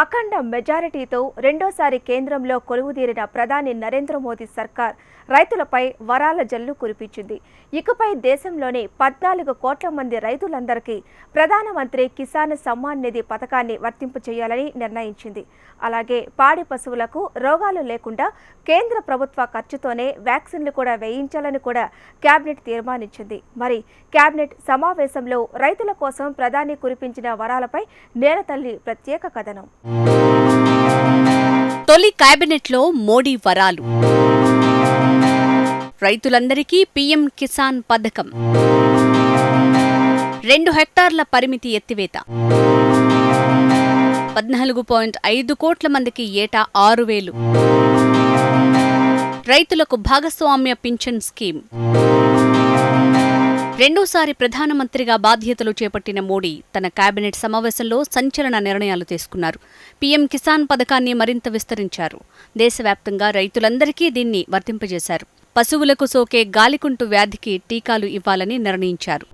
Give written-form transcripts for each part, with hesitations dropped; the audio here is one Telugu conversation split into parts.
అఖండ మెజారిటీతో రెండోసారి కేంద్రంలో కొలువుదీరిన ప్రధాని నరేంద్ర మోదీ సర్కార్ రైతులపై వరాల జల్లు కురిపించింది. ఇకపై దేశంలోని 14 కోట్ల మంది రైతులందరికీ ప్రధానమంత్రి కిసాన్ సమ్మాన్ నిధి పథకాన్ని వర్తింపు చేయాలని నిర్ణయించింది. అలాగే పాడి పశువులకు రోగాలు లేకుండా కేంద్ర ప్రభుత్వ ఖర్చుతోనే వ్యాక్సిన్లు కూడా వేయించాలని కూడా కేబినెట్ తీర్మానించింది. మరి కేబినెట్ సమావేశంలో రైతుల కోసం ప్రధాని కురిపించిన వరాలపై నేలతల్లి ప్రత్యేక కథనం. తొలి కేబినెట్లో మోడీ వరాలు. రైతులందరికీ పీఎం కిసాన్ పథకం. 2 హెక్టార్ల పరిమితి ఎత్తివేత. 14.5 కోట్ల మందికి ఏటా 6,000. రైతులకు భాగస్వామ్య పింఛన్ స్కీమ్. రెండోసారి ప్రధానమంత్రిగా బాధ్యతలు చేపట్టిన మోడీ తన కేబినెట్ సమావేశంలో సంచలన నిర్ణయాలు తీసుకున్నారు. పీఎం కిసాన్ పథకాన్ని మరింత విస్తరించారు. దేశవ్యాప్తంగా రైతులందరికీ దీన్ని వర్తింపజేశారు. పశువులకు సోకే గాలికుంటు వ్యాధికి టీకాలు ఇవ్వాలని నిర్ణయించారు.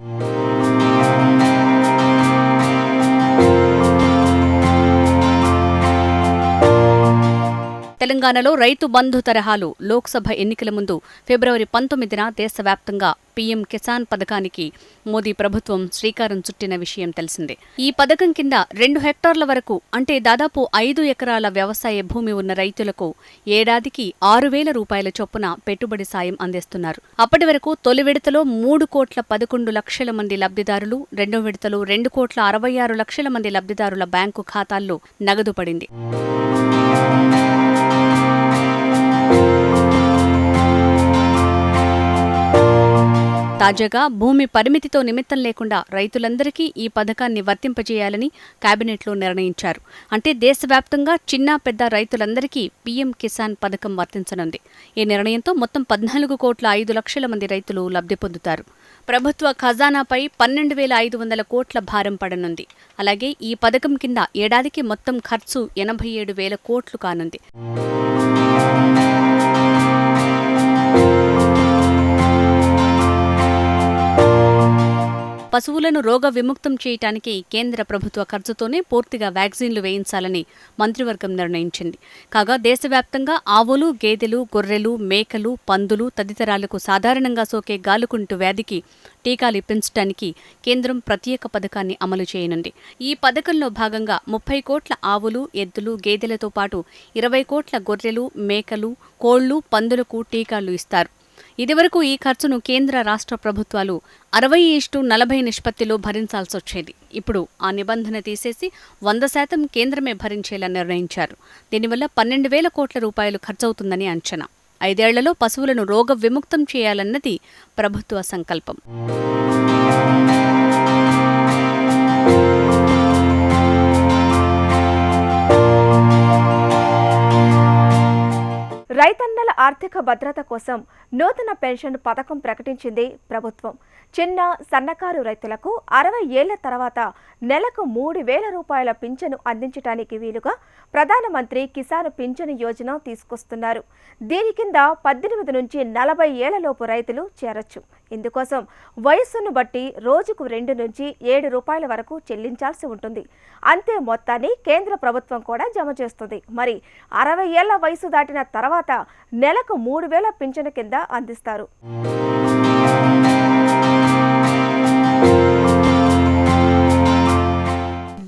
తెలంగాణలో రైతు బంధు తరహాలో లోక్సభ ఎన్నికల ముందు ఫిబ్రవరి 19న దేశవ్యాప్తంగా పీఎం కిసాన్ పథకానికి మోదీ ప్రభుత్వం శ్రీకారం చుట్టిన విషయం తెలిసిందే. ఈ పథకం కింద 2 హెక్టార్ల వరకు అంటే దాదాపు 5 ఎకరాల వ్యవసాయ భూమి ఉన్న రైతులకు ఏడాదికి 6,000 రూపాయల చొప్పున పెట్టుబడి సాయం అందిస్తున్నారు. అప్పటి వరకు తొలి విడతలో 3,11 లక్షల మంది లబ్ధిదారులు, రెండో విడతలో 2,66 లక్షల మంది లబ్ధిదారుల బ్యాంకు ఖాతాల్లో నగదు పడింది. తాజాగా భూమి పరిమితితో నిమిత్తం లేకుండా రైతులందరికీ ఈ పథకాన్ని వర్తింపజేయాలని కేబినెట్లో నిర్ణయించారు. అంటే దేశవ్యాప్తంగా చిన్న పెద్ద రైతులందరికీ పీఎం కిసాన్ పథకం వర్తించనుంది. ఈ నిర్ణయంతో మొత్తం 14,05 లక్షల మంది రైతులు లబ్ధి పొందుతారు. ప్రభుత్వ ఖజానాపై 12,500 కోట్ల భారం పడనుంది. అలాగే ఈ పథకం కింద ఏడాదికి మొత్తం ఖర్చు 87,000 కోట్లు కానుంది. పశువులను రోగ విముక్తం చేయటానికి కేంద్ర ప్రభుత్వ ఖర్చుతోనే పూర్తిగా వ్యాక్సిన్లు వేయించాలని మంత్రివర్గం నిర్ణయించింది. కాగా దేశవ్యాప్తంగా ఆవులు, గేదెలు, గొర్రెలు, మేకలు, పందులు తదితరాలకు సాధారణంగా సోకే గాలుకుంటు వ్యాధికి టీకాలు ఇప్పించడానికి కేంద్రం ప్రత్యేక పథకాన్ని అమలు చేయనుంది. ఈ పథకంలో భాగంగా 30 కోట్ల ఆవులు, ఎద్దులు, గేదెలతో పాటు 20 కోట్ల గొర్రెలు, మేకలు, కోళ్లు, పందులకు టీకాలు ఇస్తారు. ఇదివరకు ఈ ఖర్చును కేంద్ర రాష్ట్ర ప్రభుత్వాలు 60:40 నిష్పత్తిలో భరించాల్సొచ్చేది. ఇప్పుడు ఆ నిబంధన తీసేసి 100% కేంద్రమే భరించేలా నిర్ణయించారు. దీనివల్ల 12,000 కోట్ల రూపాయలు ఖర్చవుతుందని అంచనా. 5 ఏళ్లలో పశువులను రోగ విముక్తం చేయాలన్నది ప్రభుత్వ సంకల్పం. రైతన్నల ఆర్థిక భద్రత కోసం నూతన పెన్షన్ పథకం ప్రకటించింది ప్రభుత్వం. చిన్న సన్నకారు రైతులకు 60 ఏళ్ల తర్వాత నెలకు 3,000 రూపాయల పింఛను అందించడానికి వీలుగా ప్రధానమంత్రి కిసాన్ పింఛను యోజన తీసుకొస్తున్నారు. దీని కింద 18 నుంచి 40 ఏళ్లలోపు రైతులు చేరొచ్చు. ఇందుకోసం వయస్సును బట్టి రోజుకు 2 నుంచి 7 రూపాయల వరకు చెల్లించాల్సి ఉంటుంది. అంతే మొత్తాన్ని కేంద్ర ప్రభుత్వం కూడా జమ చేస్తుంది. మరి 60 ఏళ్ల వయసు దాటిన తర్వాత నెలకు 3,000 పింఛను కింద అందిస్తారు.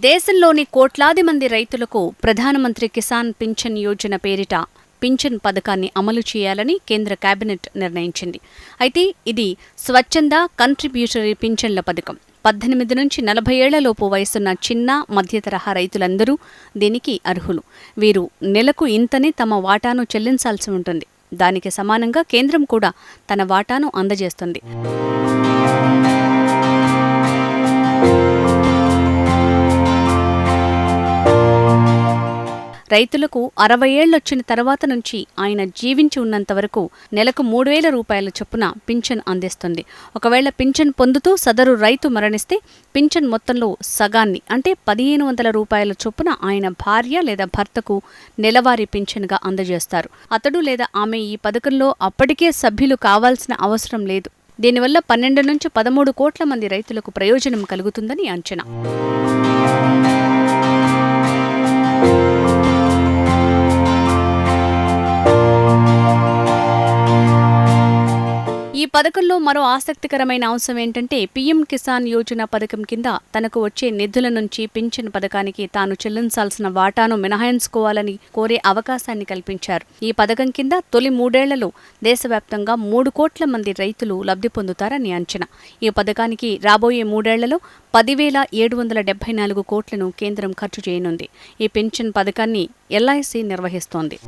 దేశంలోని కోట్లాది మంది రైతులకు ప్రధానమంత్రి కిసాన్ పింఛన్ యోజన పేరిట పింఛన్ పథకాన్ని అమలు చేయాలని కేంద్ర కేబినెట్ నిర్ణయించింది. అయితే ఇది స్వచ్ఛంద కంట్రిబ్యూటరీ పింఛన్ల పథకం. 18 నుంచి 40 ఏళ్లలోపు వయసున్న చిన్న మధ్య తరహా రైతులందరూ దీనికి అర్హులు. వీరు నెలకు ఇంతనే తమ వాటాను చెల్లించాల్సి ఉంటుంది. దానికి సమానంగా కేంద్రం కూడా తన వాటాను అందజేస్తుంది. రైతులకు 60 ఏళ్లొచ్చిన తర్వాత నుంచి ఆయన జీవించి ఉన్నంత వరకు నెలకు 3,000 రూపాయల చొప్పున పింఛన్ అందిస్తుంది. ఒకవేళ పింఛన్ పొందుతూ సదరు రైతు మరణిస్తే పింఛన్ మొత్తంలో సగాన్ని అంటే 1,500 రూపాయల చొప్పున ఆయన భార్య లేదా భర్తకు నెలవారీ పింఛన్గా అందజేస్తారు. అతడు లేదా ఆమె ఈ పథకంలో అప్పటికే సభ్యులు కావాల్సిన అవసరం లేదు. దీనివల్ల 12 నుంచి 13 కోట్ల మంది రైతులకు ప్రయోజనం కలుగుతుందని అంచనా. పథకంలో మరో ఆసక్తికరమైన అంశం ఏంటంటే పీఎం కిసాన్ యోజన పథకం కింద తనకు వచ్చే నిధుల నుంచి పింఛన్ పథకానికి తాను చెల్లించాల్సిన వాటాను మినహాయించుకోవాలని కోరే అవకాశాన్ని కల్పించారు. ఈ పథకం కింద తొలి 3 ఏళ్లలో దేశవ్యాప్తంగా 3 కోట్ల మంది రైతులు లబ్ధి పొందుతారని అంచనా. ఈ పథకానికి రాబోయే 3 ఏళ్లలో 10,774 కోట్లను కేంద్రం ఖర్చు చేయనుంది. ఈ పింఛన్ పథకాన్ని ఎల్ఐసి నిర్వహిస్తోంది.